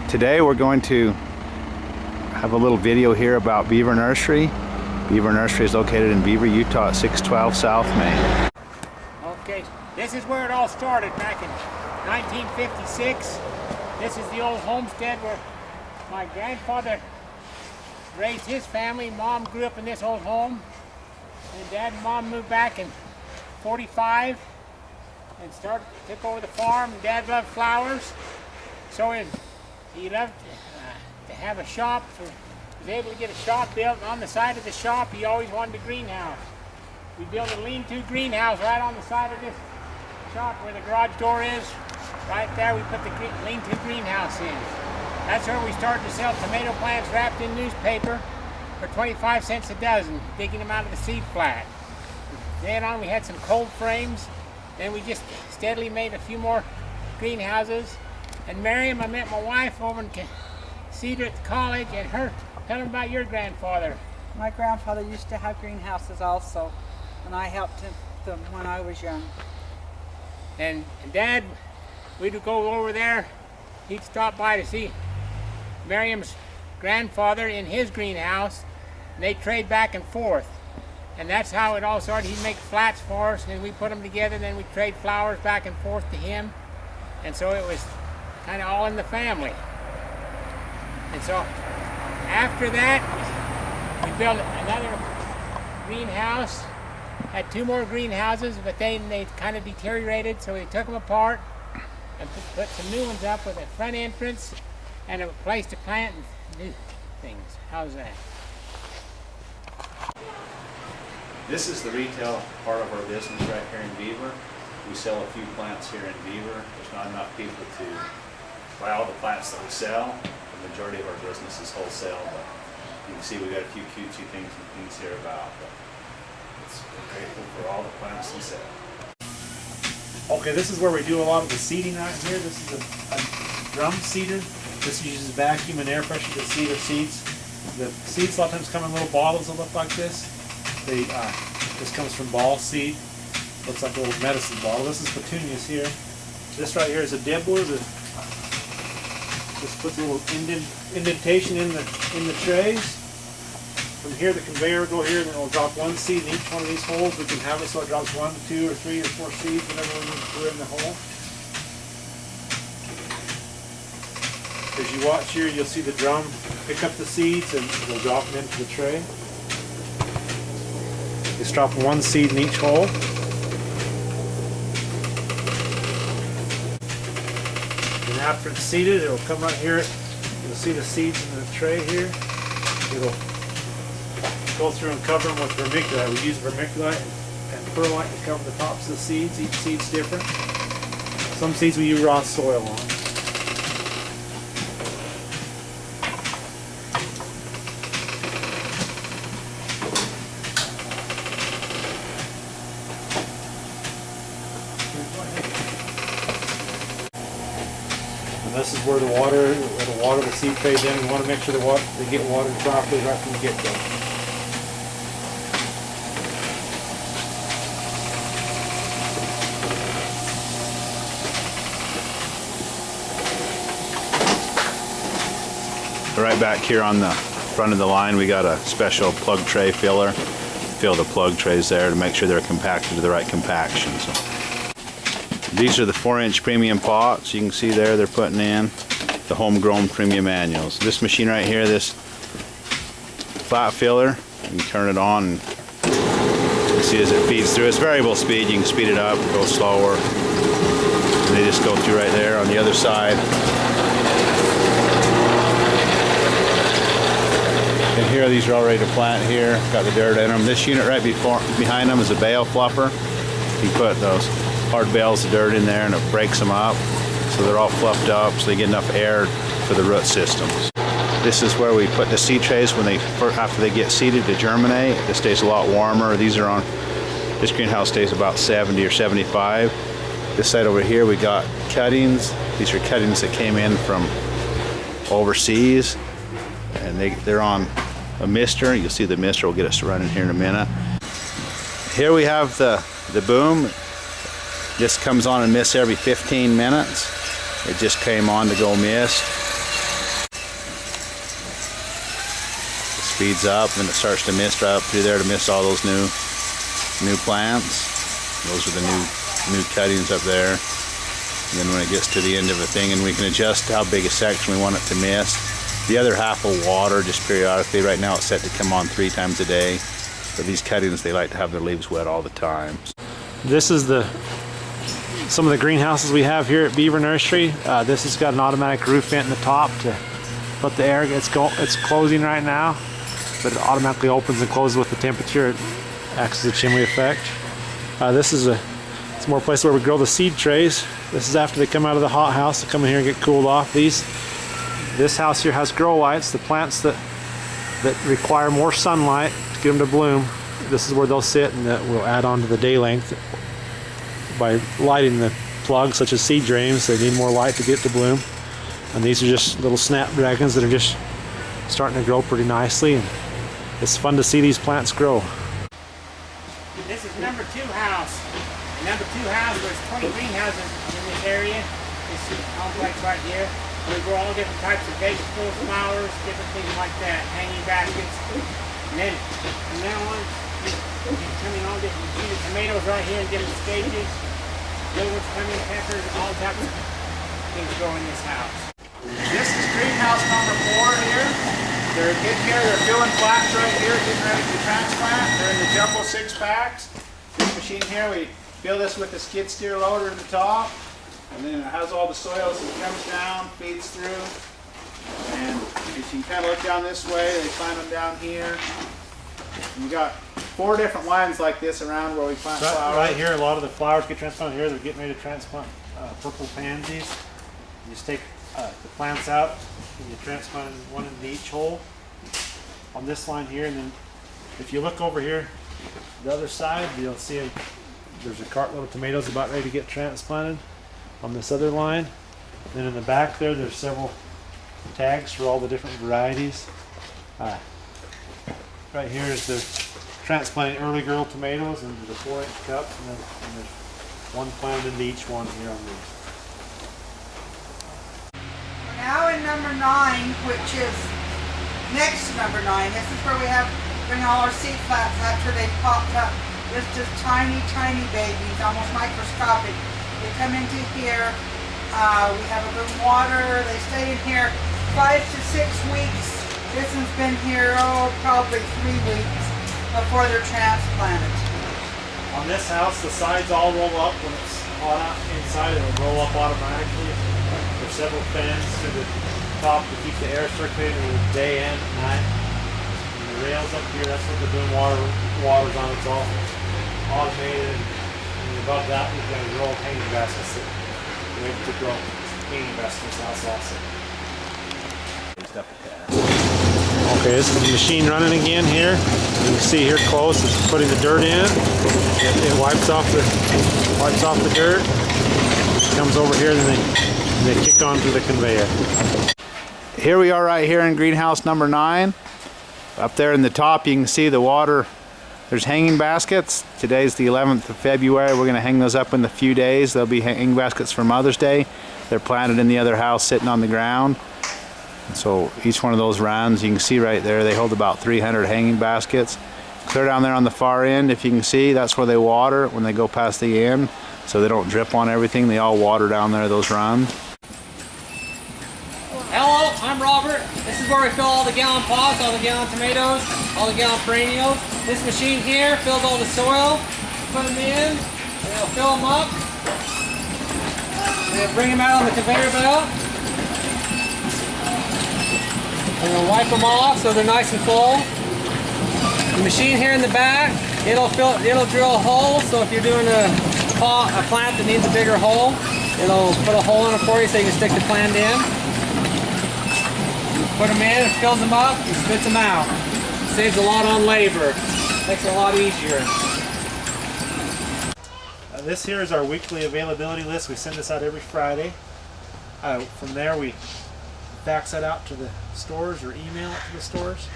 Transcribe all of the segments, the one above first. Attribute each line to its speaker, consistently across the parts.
Speaker 1: Today we're going to have a little video here about Beaver Nursery. Beaver Nursery is located in Beaver, Utah at 612 South Main.
Speaker 2: Okay, this is where it all started back in 1956. This is the old homestead where my grandfather raised his family. Mom grew up in this old home. And Dad and Mom moved back in 45 and took over the farm. Dad loved flowers, so he loved to have a shop. So he was able to get a shop built. And on the side of the shop, he always wanted a greenhouse. We built a lean-to greenhouse right on the side of this shop where the garage door is. Right there, we put the lean-to greenhouse in. That's where we started to sell tomato plants wrapped in newspaper for 25 cents a dozen, digging them out of the seed flat. Then on, we had some cold frames. Then we just steadily made a few more greenhouses. And Miriam, I met my wife over in Cedar at the college, and tell them about your grandfather.
Speaker 3: My grandfather used to have greenhouses also, and I helped them when I was young.
Speaker 2: And Dad, we'd go over there. He'd stop by to see Miriam's grandfather in his greenhouse, and they'd trade back and forth. And that's how it all started. He'd make flats for us, and then we put them together, and then we'd trade flowers back and forth to him. And so it was kind of all in the family. And so after that, we built another greenhouse, had two more greenhouses, but they kind of deteriorated, so we took them apart and put some new ones up with a front entrance and a place to plant new things. How's that?
Speaker 1: This is the retail part of our business right here in Beaver. We sell a few plants here in Beaver. There's not enough people to buy all the plants that we sell. The majority of our business is wholesale, but you can see we got a few cutesy things here about. But we're grateful for all the plants we sell.
Speaker 4: Okay, this is where we do a lot of the seeding out here. This is a drum seeder. This uses vacuum and air pressure to seed our seeds. The seeds a lot of times come in little bottles that look like this. This comes from ball seed. Looks like a little medicine bottle. This is petunias here. This right here is a dibbler that just puts a little indentation in the trays. From here, the conveyor will go here, and it will drop one seed in each one of these holes. We can have it so it drops 1, 2, or 3, or 4 seeds whenever we need to put in the hole. As you watch here, you'll see the drum pick up the seeds and it'll drop them into the tray. Just drop one seed in each hole. And after it's seeded, it'll come right here. You'll see the seeds in the tray here. It'll go through and cover them with vermiculite. We use vermiculite and perlite to cover the tops of the seeds. Each seed's different. Some seeds we use raw soil on. This is where it'll water the seed trays in. We want to make sure they get watered properly right from the get-go.
Speaker 1: Right back here on the front of the line, we got a special plug tray filler. Fill the plug trays there to make sure they're compacted to the right compaction. So these are the 4-inch premium pots. You can see there they're putting in the homegrown premium annuals. This machine right here, this flat filler, you can turn it on and you see as it feeds through. It's variable speed. You can speed it up, go slower. And they just go through right there on the other side. And here, these are all ready to plant here. Got the dirt in them. This unit right behind them is a bale fluffer. You put those hard bales of dirt in there and it breaks them up. So they're all fluffed up so they get enough air for the root systems. This is where we put the seed trays after they get seeded to germinate. This stays a lot warmer. This greenhouse stays about 70 or 75. This side over here we got cuttings. These are cuttings that came in from overseas, and they're on a mister. You'll see the mister will get us running here in a minute. Here we have the boom. This comes on and mists every 15 minutes. It just came on to go mist. speeds up, and it starts to mist right up through there to mist all those new plants. Those are the new cuttings up there. And then when it gets to the end of a thing, and we can adjust how big a section we want it to mist. The other half will water just periodically. Right now it's set to come on 3 times a day. But these cuttings, they like to have their leaves wet all the time.
Speaker 4: This is some of the greenhouses we have here at Beaver Nursery. This has got an automatic roof vent in the top to let the air. It's closing right now, but it automatically opens and closes with the temperature. It acts as a chimney effect. This is it's more place where we grow the seed trays. This is after they come out of the hot house to come in here and get cooled off. This house here has grow lights. The plants that require more sunlight to get them to bloom, this is where they'll sit, and that will add on to the day length by lighting the plugs, such as seed drains. They need more light to get to bloom. And these are just little snapdragons that are just starting to grow pretty nicely. And it's fun to see these plants grow.
Speaker 2: This is number 2 house. Number 2 house, there's 20 greenhouses in this area. This complex right here. We grow all different types of vegetables, flowers, different things like that, hanging baskets. And then from now on, you're coming on different, you see the tomatoes right here in different stages. Little ones coming, peppers, all types of things grow in this house. This is greenhouse number 4 here. They're getting here, they're filling flats right here, getting ready to transplant. They're in the jumbo 6-packs. This machine here, we fill this with a skid steer loader in the top. And then it has all the soil as it comes down, feeds through. And if you kind of look down this way, they plant them down here. And we got 4 different lines like this around where we plant flowers.
Speaker 4: Right here, a lot of the flowers get transplanted here. They're getting ready to transplant purple pansies. You just take the plants out and you transplant one into each hole on this line here. And then if you look over here, the other side, you'll see there's a cartload of tomatoes about ready to get transplanted on this other line. Then in the back there's several tags for all the different varieties. Right here is the transplanting early girl tomatoes into the 4-inch cups, and there's one planted into each one here on these.
Speaker 3: We're now in number 9, which is next to number 9. This is where we bring all our seed plants after they've popped up. It's just tiny, tiny babies, almost microscopic. They come into here, we have a little water, they stay in here 5 to 6 weeks. This one's been here, probably 3 weeks before they're transplanted.
Speaker 4: On this house, the sides all roll up. When it's hot out inside, it'll roll up automatically. There's several fans to the top to keep the air circulating day and night. And the rails up here, that's what they're doing water's on. It's all automated. And above that, we've got a row of hanging baskets that we're able to grow hanging baskets in this house also. Okay, this is the machine running again here. You can see here close, it's putting the dirt in. It wipes off the dirt. It comes over here, and they kick onto the conveyor.
Speaker 1: Here we are right here in greenhouse number 9. Up there in the top you can see the water. There's hanging baskets. Today's the 11th of February. We're going to hang those up in a few days. They'll be hanging baskets for Mother's Day. They're planted in the other house sitting on the ground. So each one of those rounds, you can see right there, they hold about 300 hanging baskets. Clear down there on the far end, if you can see, that's where they water when they go past the end, so they don't drip on everything. They all water down there, those runs.
Speaker 2: Hello, I'm Robert. This is where we fill all the gallon pots, all the gallon tomatoes, all the gallon perennials. This machine here fills all the soil, put them in, and it'll fill them up. And it'll bring them out on the conveyor belt. And we'll wipe them off so they're nice and full. The machine here in the back, it'll drill a hole, so if you're doing a plant that needs a bigger hole, it'll put a hole in it for you so you can stick the plant in. You put them in, it fills them up, and spits them out. Saves a lot on labor. Makes it a lot easier.
Speaker 4: This here is our weekly availability list. We send this out every Friday. From there we fax that out to the stores or email it to the stores,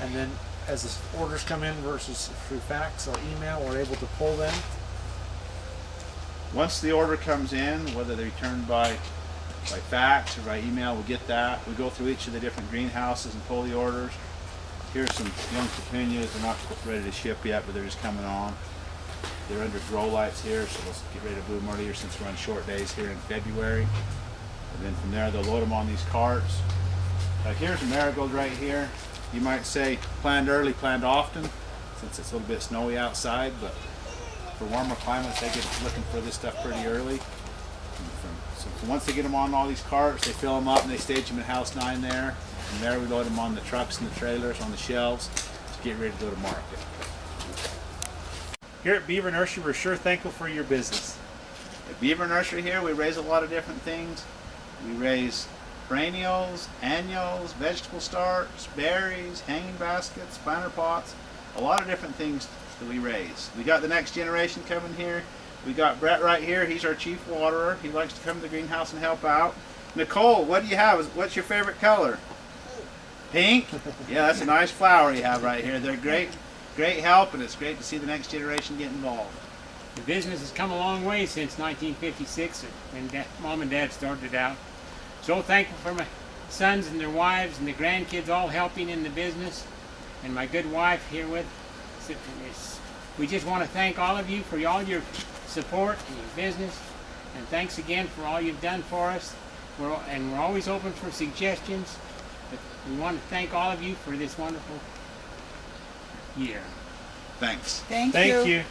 Speaker 4: and then as the orders come in versus through fax or email, we're able to pull them.
Speaker 1: Once the order comes in, whether they're returned by fax or by email, we'll get that. We go through each of the different greenhouses and pull the orders. Here's some young petunias. They're not ready to ship yet, but they're just coming on. They're under grow lights here, so let's get ready to bloom earlier since we're on short days here in February. And then from there, they'll load them on these carts. Here's a marigold right here. You might say planned early, planned often, since it's a little bit snowy outside, but for warmer climates, they get looking for this stuff pretty early. So once they get them on all these carts, they fill them up and they stage them in House 9 there. From there, we load them on the trucks and the trailers on the shelves to get ready to go to market.
Speaker 4: Here at Beaver Nursery, we're sure thankful for your business.
Speaker 1: At Beaver Nursery here, we raise a lot of different things. We raise perennials, annuals, vegetable starts, berries, hanging baskets, planter pots, a lot of different things that we raise. We got the next generation coming here. We got Brett right here. He's our chief waterer. He likes to come to the greenhouse and help out. Nicole, what do you have? What's your favorite color? Pink? Yeah, that's a nice flower you have right here. They're great help, and it's great to see the next generation get involved.
Speaker 2: The business has come a long way since 1956 when Mom and Dad started out. So thankful for my sons and their wives and the grandkids all helping in the business, and my good wife here with us. We just want to thank all of you for all your support and your business, and thanks again for all you've done for us. We're always open for suggestions, but we want to thank all of you for this wonderful year.
Speaker 1: Thanks.
Speaker 3: Thank
Speaker 4: Thank
Speaker 3: you.
Speaker 4: you.